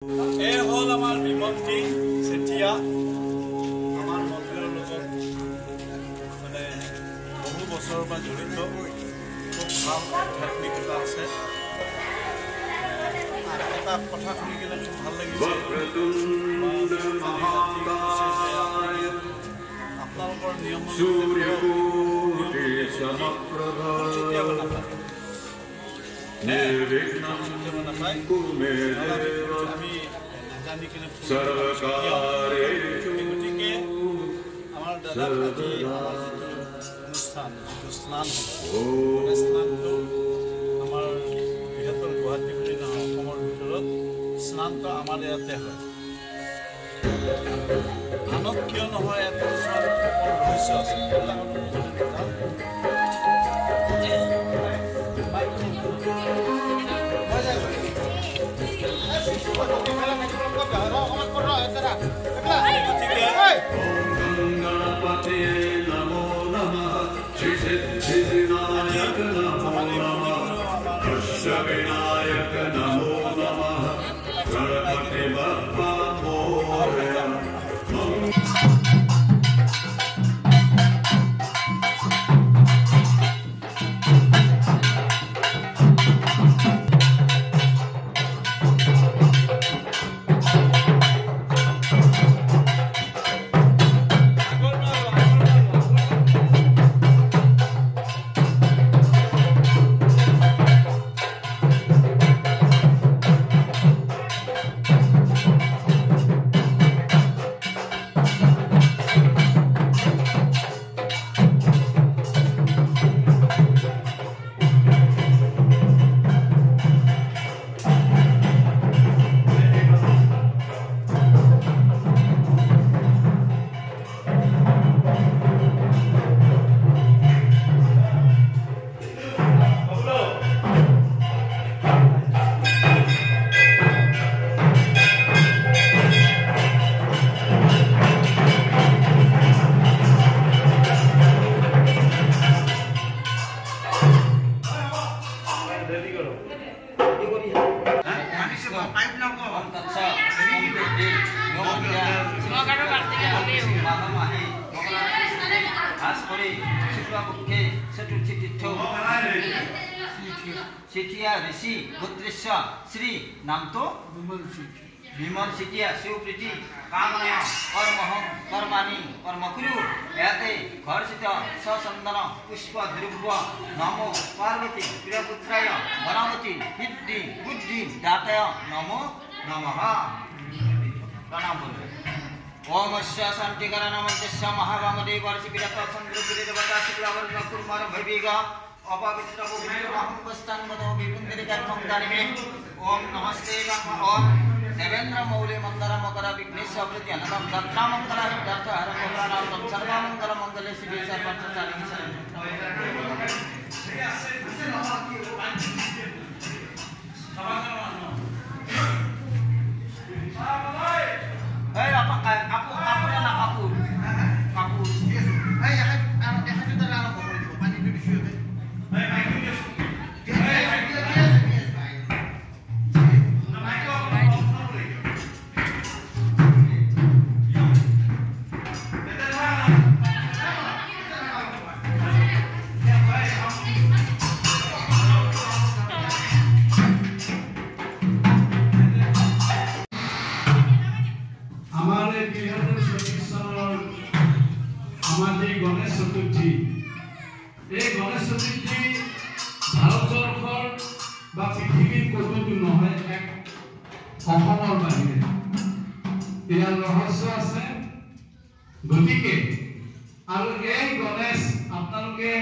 এই হল আমাৰ বিমন্ত্ৰী সেঠিয়া আমাৰ মন্দিৰেৰ লগত মানে বহু বছৰৰ পৰা জড়িত খুব ভাল আধ্যাত্মিকতা আছে আৰ এটা কথা শুনি কিনে খুব ভাল লাগিছে আপোনালোকৰ নিয়ম গতিকে আমাৰ দাদাৰ আজি অনুষ্ঠান স্নান স্নানটো আমাৰ বৃহত্তৰ গুৱাহাটী বুলি নহয় অসমৰ ভিতৰত স্নানটো আমাৰ ইয়াতে হয় আনক কিয় নহয় ইয়াত কিছুমান ৰহস্য আছে सेठिया ऋषि गोत्रेश्वर श्री नाम तो विमल सेठिया शिवप्रीति कामना कर्महं कर्माणि कर्मकुरु याते घरसित सचन्दन पुष्प ध्रुव नमो पार्वती प्रियपुत्राय वनवती सिद्धि बुद्धि दाताय नमो नमः प्रणाम बोलो ओम शांतिकर नमः महावामदेव वर्षि विरत चंद्र विरत शुक्लावर्ण कुमार भैविगा अपवित्र महंगस्तान मदो विपुंदरी कर्मं दानिमे ओम नमस्ते ओम देवेंद्र मौले मंदर मकर विघ्नेश प्रति अनंतम दत्ता मंगल दत्त हर मंगलानाम सर्व मंगल मंगले शिवे सर्वत्र चालिनी गणेश चतुर्थी भारतवर्षर पृथ्वीर कतों नहय बाहिरे यार रहस्य आछे गतिके गणेश आपनालोके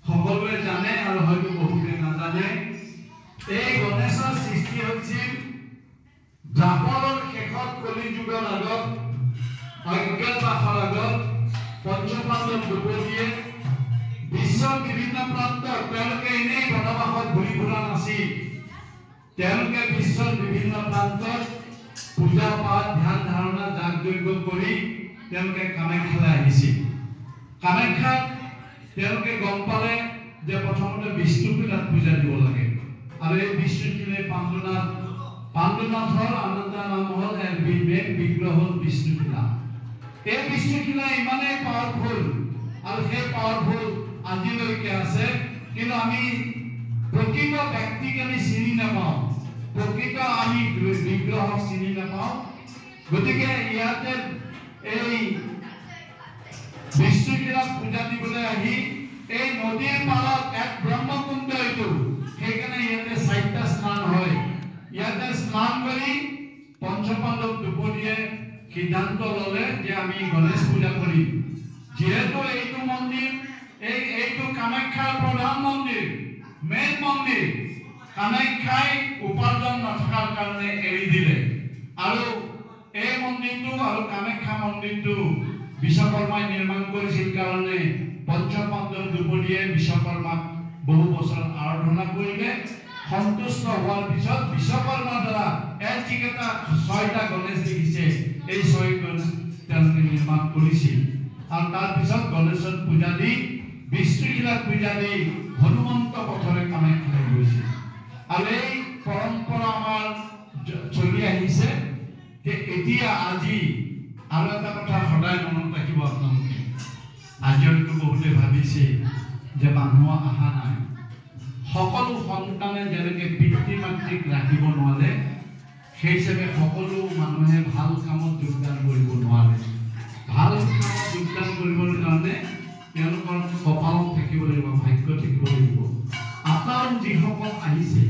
सकलोए जाने और हयतो बहुते नाजाने गणेशर सृष्टि होइছিল द्वापৰৰ শেষত কলি যুগৰ আগত অজ্ঞাতবাসৰ আগত पंचपांडव द्रौपदीये विश्वर विभिन्न प्रांतर तेलुके इने घटबासत घुरी फुरा नासी तेलुके विश्वर विभिन्न प्रांतर पूजा पाठ ध्यान धारणा जाग यज्ञ करी तेलुके कामाख्याলৈ আহিছিল कामाख्यात तेलुके गम पाले जे प्रथमते विष्णुक पूजा দিব লাগে আৰু এই বিষ্ণুক পাণ্ডুনাথ পাণ্ডুনাথৰ আনন্দা নাম হ'ল মেইন বিগ্ৰহ হ'ল বিষ্ণুশিলা। এই বিষ্ণুশিলা ইমানেই পাৱাৰফুল আৰু সেই পাৱাৰফুল আজিলৈকে আছে, কিন্তু আমি প্ৰকৃত ব্যক্তিক আমি চিনি নাপাওঁ, প্ৰকৃত আমি বিগ্ৰহক চিনি নাপাওঁ। গতিকে ইয়াতে এই বিষ্ণুশিলাক পূজা দিবলৈ আহি এই নদীৰ পাৰত এক ব্ৰহ্মকুণ্ড এইটো, সেইকাৰণে ইয়াতে 4টা স্নান হয়। ইয়াতে স্নান কৰি পঞ্চপাণ্ডৱ দুপৰীয়ে সিদ্ধান্ত ল'লে যে আমি গণেশ পূজা কৰিম। যেহেতু এইটো মন্দিৰ এইটো কামাখ্যাৰ প্ৰধান মন্দিৰ, মেইন মন্দিৰ, কামাখ্যাই উপাৰ্জন নথকাৰ কাৰণে এৰি দিলে আৰু এই মন্দিৰটো আৰু কামাখ্যা মন্দিৰটো বিশ্বকৰ্মাই নিৰ্মাণ কৰিছিল কাৰণে পঞ্চপাণ্ডৱ দুপৰীয়ে বিশ্বকৰ্মাক বহু বছৰ আৰাধনা কৰিলে। সন্তুষ্ট হোৱাৰ পিছত বিশ্বকৰ্মাৰ দ্বাৰা এটা 6টা গণেশ দেখিছে, এই 6 গণেশ তেওঁলোকে নিৰ্মাণ কৰিছিল। আৰু তাৰপিছত গণেশৰ পূজা দি বিষ্ণুশিলাক পূজা দি হনুমন্ত পথৰে কামাখ্যালৈ গৈছিল। আৰু এই পৰম্পৰা আমাৰ চলি আহিছে। এতিয়া আজি আৰু এটা কথা সদায় মনত ৰাখিব আপোনালোকে, আজি হয়তো বহুতে ভাবিছে যে মানুহ অহা নাই। সকলো সন্তানে যেনেকে পিতৃ মাতৃক ৰাখিব নোৱাৰে, সেই হিচাপে সকলো মানুহে ভাল কামত যোগদান কৰিব নোৱাৰে। ভাল কামত যোগদান কৰিবৰ কাৰণে তেওঁলোকৰ কপালত থাকিব লাগিব, ভাগ্য থাকিব লাগিব। আপোনালোক যিসকল আহিছে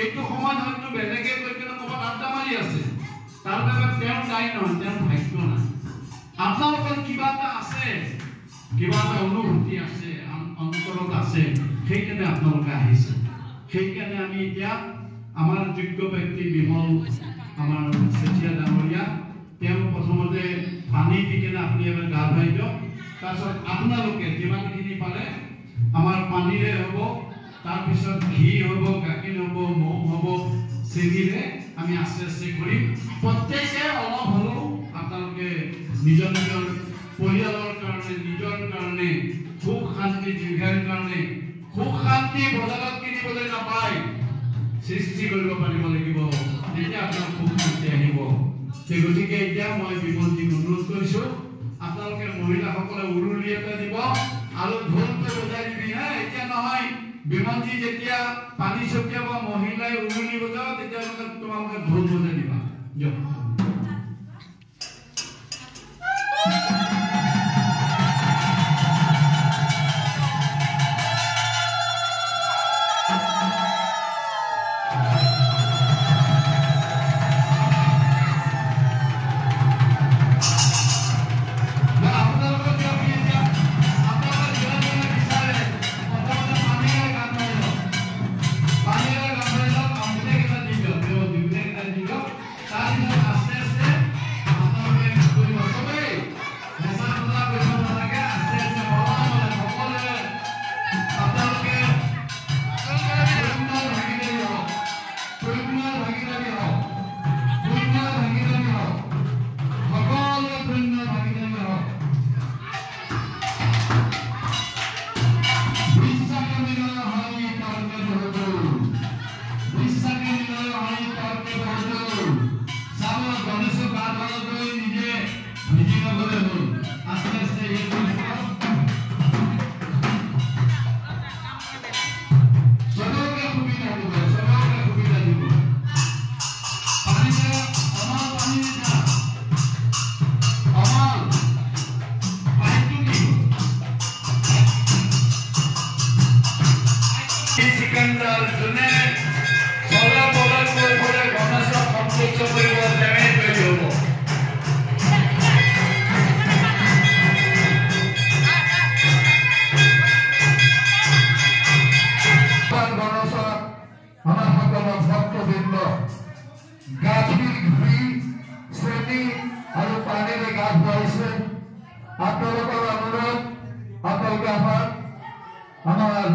এইটো সময়ত হয়তো বেলেগে গৈ কিনে ক'ৰবাত আড্ডা মাৰি আছে, তাৰ বাবে তেওঁৰ দায়ী নহয়, তেওঁৰ ভাগ্য নাই। আপোনালোকৰ কিবা এটা আছে, কিবা এটা অনুভূতি আছে, অন্তৰত আছে, সেইকাৰণে আপোনালোকে আহিছে। সেইকাৰণে আমি এতিয়া আমাৰ যোগ্য ব্যক্তি বিমল আমাৰ চেতিয়া ডাঙৰীয়া, তেওঁ প্ৰথমতে পানী দি কিনে আপুনি এবাৰ গা ধুৱাই দিয়ক। তাৰপিছত আপোনালোকে যিমানখিনি পাৰে আমাৰ পানীৰে হ'ব, তাৰপিছত ঘি হ'ব, গাখীৰ হ'ব, মৌ হ'ব, চেনিৰে আমি আস্তে আস্তে কৰিম। প্ৰত্যেকে অলপ হ'লেও আপোনালোকে নিজৰ নিজৰ পৰিয়ালৰ কাৰণে, নিজৰ কাৰণে, সুখ শান্তি দীৰ্ঘায়ুৰ কাৰণে, সুখ শান্তি বজাৰত কিনিবলৈ নাপায়, সৃষ্টি কৰিব পাৰিব লাগিব, তেতিয়া আপোনাৰ সুখ শান্তি আহিব। সেই গতিকে এতিয়া মই বিমলজীক অনুৰোধ কৰিছোঁ, আপোনালোকে মহিলাসকলে উৰুলি এটা দিব আৰু ঢোলটো বজাই দিবি। এতিয়া নহয়, বিমলজী যেতিয়া পানী ছটিয়াব, মহিলাই উৰুলি বজাব, তেতিয়ালৈকে তোমালোকে ঢোল বজাই দিবা। আপনাদেৰ অনুৰোধ, আপনাদেৰ আহ্বান, আমাৰ